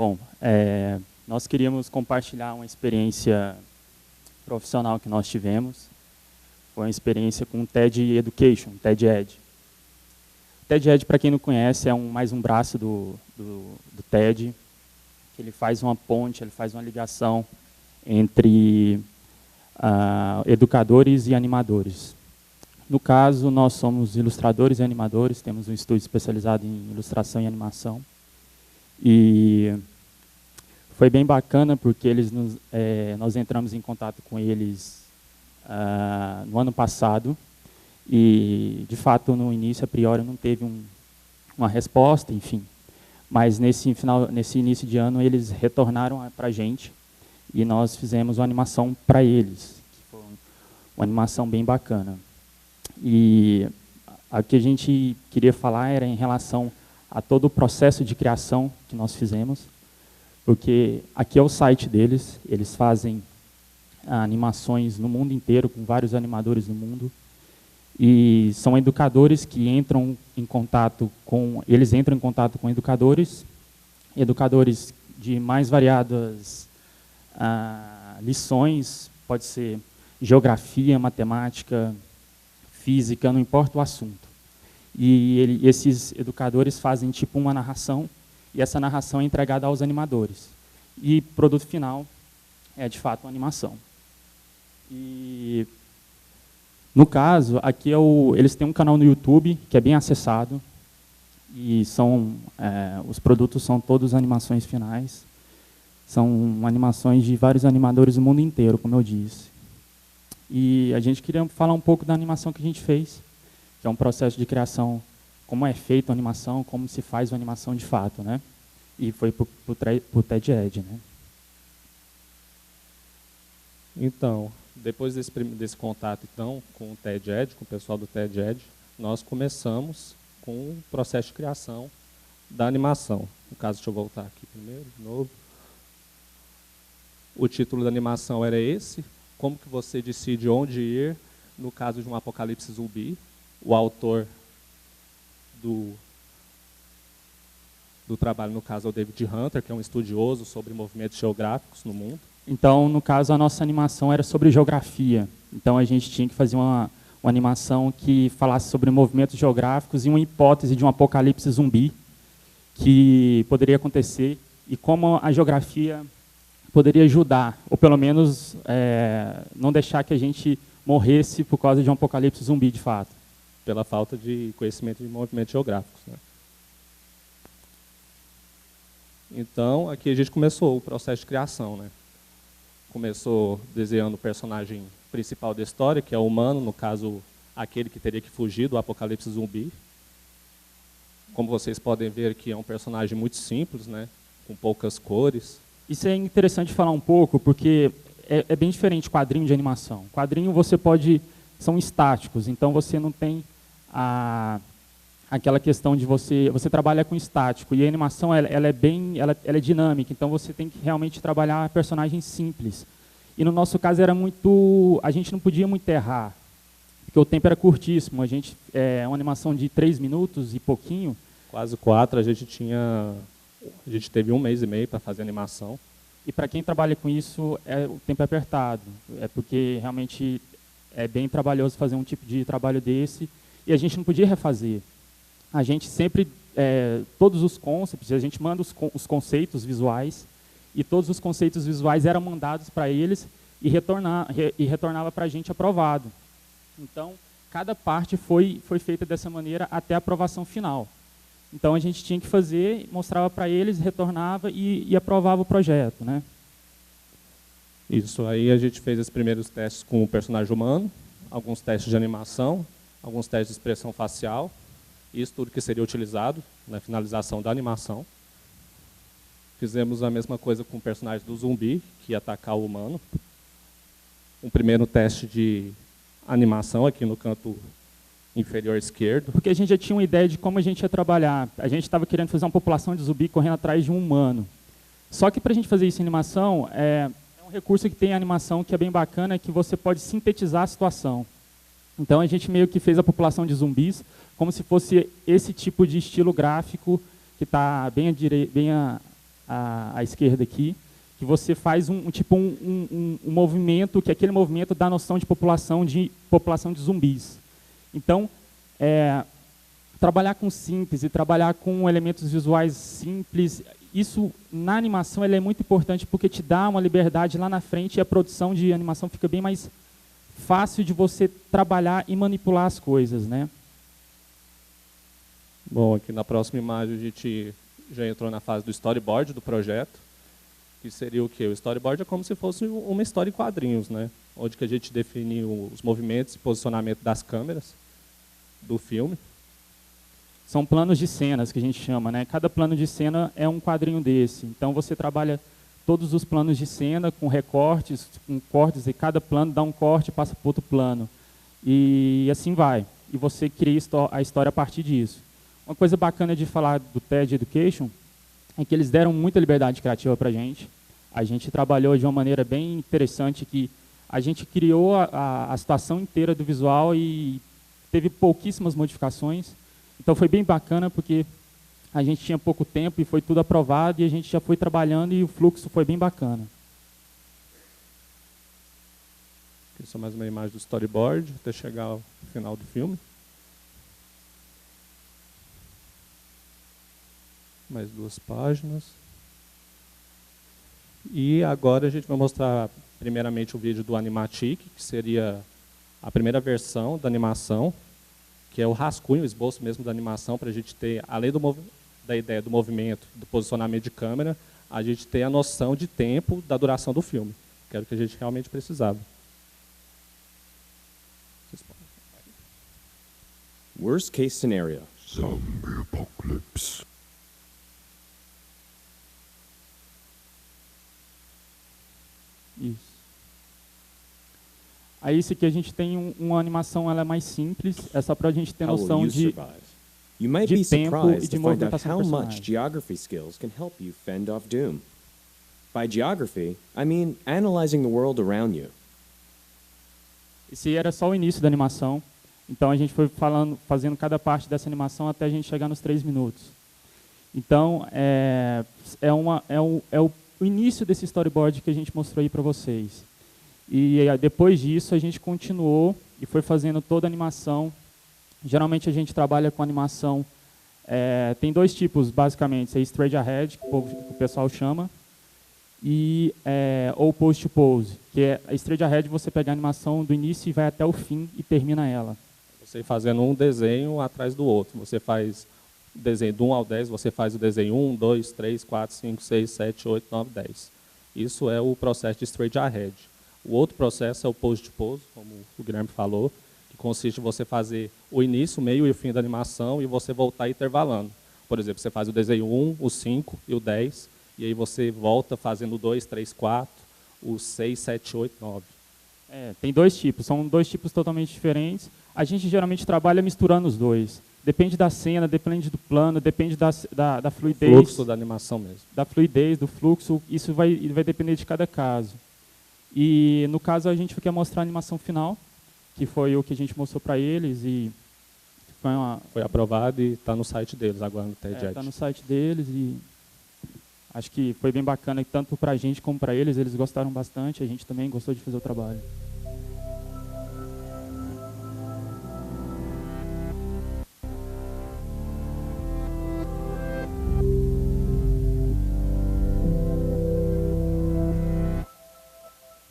Bom, nós queríamos compartilhar uma experiência profissional que nós tivemos. Foi uma experiência com o TED Education, TED Ed. O TED Ed, para quem não conhece, é mais um braço do TED, que ele faz uma ponte, ele faz uma ligação entre educadores e animadores. No caso, nós somos ilustradores e animadores, temos um estúdio especializado em ilustração e animação. E foi bem bacana porque nós entramos em contato com eles no ano passado e, de fato, no início, a priori, não teve uma resposta, enfim. Mas nesse início de ano, eles retornaram para a gente e nós fizemos uma animação para eles, que foi uma animação bem bacana. E o que a gente queria falar era em relação a todo o processo de criação que nós fizemos, porque aqui é o site deles, eles fazem animações no mundo inteiro, com vários animadores no mundo, e são educadores que entram em contato com educadores de mais variadas lições, pode ser geografia, matemática, física, não importa o assunto. E esses educadores fazem tipo uma narração, e essa narração é entregada aos animadores. E o produto final é, de fato, uma animação. E, no caso, aqui eles têm um canal no YouTube, que é bem acessado, e os produtos são todos animações finais. São animações de vários animadores do mundo inteiro, como eu disse. E a gente queria falar um pouco da animação que a gente fez, que é um processo de criação, como é feita a animação, como se faz a animação de fato, né? E foi para o TED Ed, né? Então, depois desse contato então, com o TED Ed, com o pessoal do TED Ed, nós começamos com o processo de criação da animação. No caso, deixa eu voltar aqui primeiro, de novo. O título da animação era esse: como que você decide onde ir no caso de um apocalipse zumbi. O autor do trabalho, no caso, é o David Hunter, que é um estudioso sobre movimentos geográficos no mundo. Então, no caso, a nossa animação era sobre geografia. Então, a gente tinha que fazer uma animação que falasse sobre movimentos geográficos e uma hipótese de um apocalipse zumbi que poderia acontecer e como a geografia poderia ajudar, ou pelo menos não deixar que a gente morresse por causa de um apocalipse zumbi, de fato. Pela falta de conhecimento de movimentos geográficos, né? Então, aqui a gente começou o processo de criação, né? Começou desenhando o personagem principal da história, que é o humano, no caso, aquele que teria que fugir do apocalipse zumbi. Como vocês podem ver aqui, é um personagem muito simples, né? Com poucas cores. Isso é interessante falar um pouco, porque é bem diferente quadrinho de animação. Quadrinho são estáticos, então você não tem aquela questão de você trabalha com estático, e a animação ela é dinâmica, então você tem que realmente trabalhar personagens simples. E no nosso caso a gente não podia muito errar, porque o tempo era curtíssimo. Uma animação de 3 minutos e pouquinho. Quase 4, a gente teve 1 mês e meio para fazer a animação. E para quem trabalha com isso, o tempo é apertado, porque realmente é bem trabalhoso fazer um tipo de trabalho desse, e a gente não podia refazer. A gente sempre, todos os concepts, a gente manda os conceitos visuais, e todos os conceitos visuais eram mandados para eles e retornava para a gente aprovado. Então, cada parte foi feita dessa maneira até a aprovação final. Então, a gente tinha que fazer, mostrava para eles, retornava e aprovava o projeto, né? Isso, aí a gente fez os primeiros testes com o personagem humano, alguns testes de animação, alguns testes de expressão facial, isso tudo que seria utilizado na finalização da animação. Fizemos a mesma coisa com o personagem do zumbi, que ia atacar o humano. Um primeiro teste de animação aqui no canto inferior esquerdo. Porque a gente já tinha uma ideia de como a gente ia trabalhar. A gente estava querendo fazer uma população de zumbi correndo atrás de um humano. Só que para a gente fazer isso em animação, é um recurso que tem em animação que é bem bacana, é que você pode sintetizar a situação. Então a gente meio que fez a população de zumbis como se fosse esse tipo de estilo gráfico que está bem à esquerda aqui, que você faz um movimento, que aquele movimento dá a noção de população de zumbis. Então, trabalhar com síntese, trabalhar com elementos visuais simples, isso na animação é muito importante porque te dá uma liberdade lá na frente e a produção de animação fica bem mais fácil de você trabalhar e manipular as coisas, né? Bom, aqui na próxima imagem a gente já entrou na fase do storyboard do projeto, que seria o quê? O storyboard é como se fosse uma história em quadrinhos, né? Onde que a gente define os movimentos e posicionamento das câmeras do filme. São planos de cenas que a gente chama, né? Cada plano de cena é um quadrinho desse. Então você trabalha todos os planos de cena com recortes, com cortes, e cada plano dá um corte e passa para outro plano. E assim vai. E você cria a história a partir disso. Uma coisa bacana de falar do TED Education é que eles deram muita liberdade criativa para a gente. A gente trabalhou de uma maneira bem interessante, que a gente criou a situação inteira do visual e teve pouquíssimas modificações. Então foi bem bacana porque a gente tinha pouco tempo e foi tudo aprovado e a gente já foi trabalhando e o fluxo foi bem bacana. Aqui só mais uma imagem do storyboard até chegar ao final do filme. Mais 2 páginas. E agora a gente vai mostrar primeiramente o vídeo do Animatic, que seria a primeira versão da animação, que é o rascunho, o esboço mesmo da animação, para a gente ter, além da ideia do movimento, do posicionamento de câmera, a gente ter a noção de tempo da duração do filme, que era o que a gente realmente precisava. Worst case scenario. Zombie apocalypse. Isso. Aí, isso aqui a gente tem uma animação, ela é mais simples, é só para a gente ter noção de You might be tempo e surprised de to find out movimentação how do much personagem. geography skills can help you fend off doom. By geography, I mean analyzing the world around you. Esse era só o início da animação, então a gente foi fazendo cada parte dessa animação até a gente chegar nos 3 minutos. Então, o início desse storyboard que a gente mostrou aí para vocês. E depois disso a gente continuou e foi fazendo toda a animação. Geralmente a gente trabalha com animação, tem 2 tipos basicamente, é straight ahead, que o pessoal chama, ou pose to pose, que é a straight ahead, você pega a animação do início e vai até o fim e termina ela. Você fazendo um desenho atrás do outro. Você faz o desenho do 1 ao 10, você faz o desenho 1, 2, 3, 4, 5, 6, 7, 8, 9, 10. Isso é o processo de straight ahead. O outro processo é o pose to pose, como o Guilherme falou, que consiste em você fazer o início, o meio e o fim da animação e você voltar intervalando. Por exemplo, você faz o desenho 1, o 5 e o 10, e aí você volta fazendo o 2, 3, 4, o 6, 7, 8, 9. Tem 2 tipos, são 2 tipos totalmente diferentes. A gente geralmente trabalha misturando os 2. Depende da cena, depende do plano, depende da fluidez. O fluxo da animação mesmo. Da fluidez, do fluxo, isso vai depender de cada caso. E no caso a gente quer mostrar a animação final, que foi o que a gente mostrou para eles e foi aprovado e está no site deles agora no TED. Está no site deles e acho que foi bem bacana, tanto para a gente como para eles. Eles gostaram bastante, a gente também gostou de fazer o trabalho.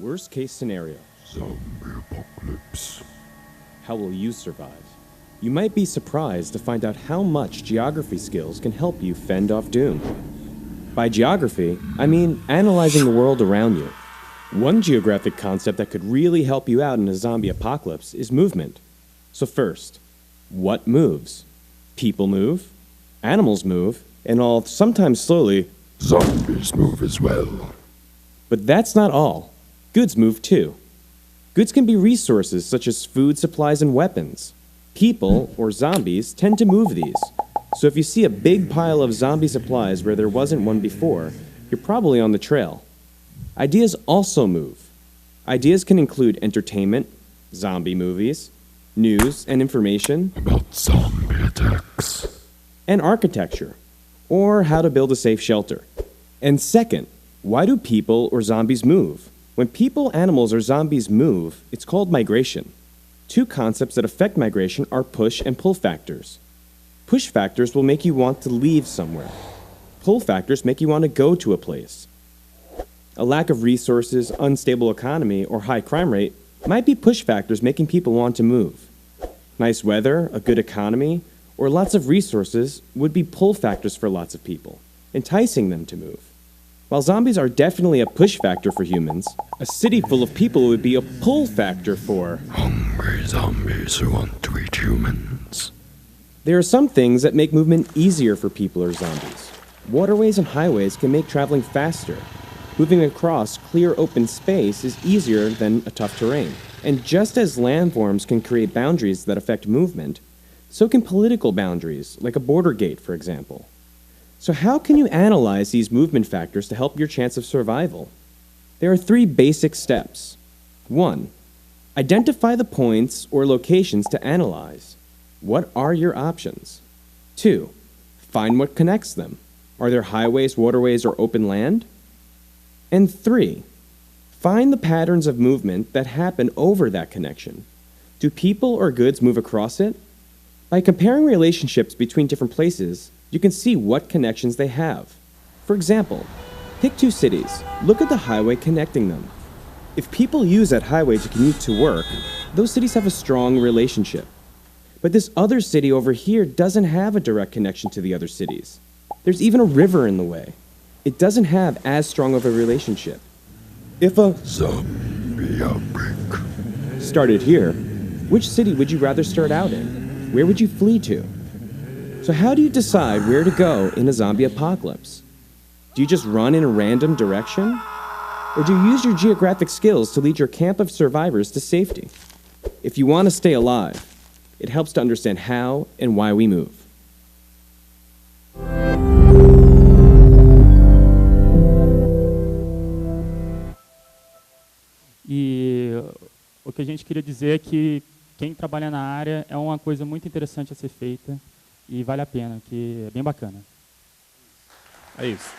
Worst case scenario. Zombie apocalypse. How will you survive? You might be surprised to find out how much geography skills can help you fend off doom. By geography, I mean analyzing the world around you. One geographic concept that could really help you out in a zombie apocalypse is movement. So first, what moves? People move, animals move, and all, sometimes slowly, Zombies move as well. but that's not all. Goods move too. Goods can be resources such as food supplies and weapons. People, or zombies, tend to move these. So if you see a big pile of zombie supplies where there wasn't one before, you're probably on the trail. Ideas also move. Ideas can include entertainment, zombie movies, news and information, About zombie attacks. and architecture, or how to build a safe shelter. And second, why do people or zombies move? When people, animals, or zombies move, it's called migration. Two concepts that affect migration are push and pull factors. Push factors will make you want to leave somewhere. Pull factors make you want to go to a place. A lack of resources, unstable economy, or high crime rate might be push factors making people want to move. Nice weather, a good economy, or lots of resources would be pull factors for lots of people, enticing them to move. While zombies are definitely a push factor for humans, a city full of people would be a pull factor for Hungry zombies who want to eat humans. There are some things that make movement easier for people or zombies. Waterways and highways can make traveling faster. Moving across clear open space is easier than a tough terrain. And just as landforms can create boundaries that affect movement, so can political boundaries, like a border gate, for example. So how can you analyze these movement factors to help your chance of survival? There are 3 basic steps. 1. Identify the points or locations to analyze. What are your options? 2. Find what connects them. Are there highways, waterways, or open land? And 3. Find the patterns of movement that happen over that connection. Do people or goods move across it? By comparing relationships between different places, you can see what connections they have. For example, pick 2 cities. Look at the highway connecting them. If people use that highway to commute to work, those cities have a strong relationship. But this other city over here doesn't have a direct connection to the other cities. There's even a river in the way. It doesn't have as strong of a relationship. If a Zombie outbreak. started here, which city would you rather start out in? Where would you flee to? So how do you decide where to go in a zombie apocalypse? Do you just run in a random direction? Or do you use your geographic skills to lead your camp of survivors to safety? If you want to stay alive, it helps to understand how and why we move. E o que a gente queria dizer é que quem trabalha na área é uma coisa muito interessante a ser feita e vale a pena, que é bem bacana. É isso.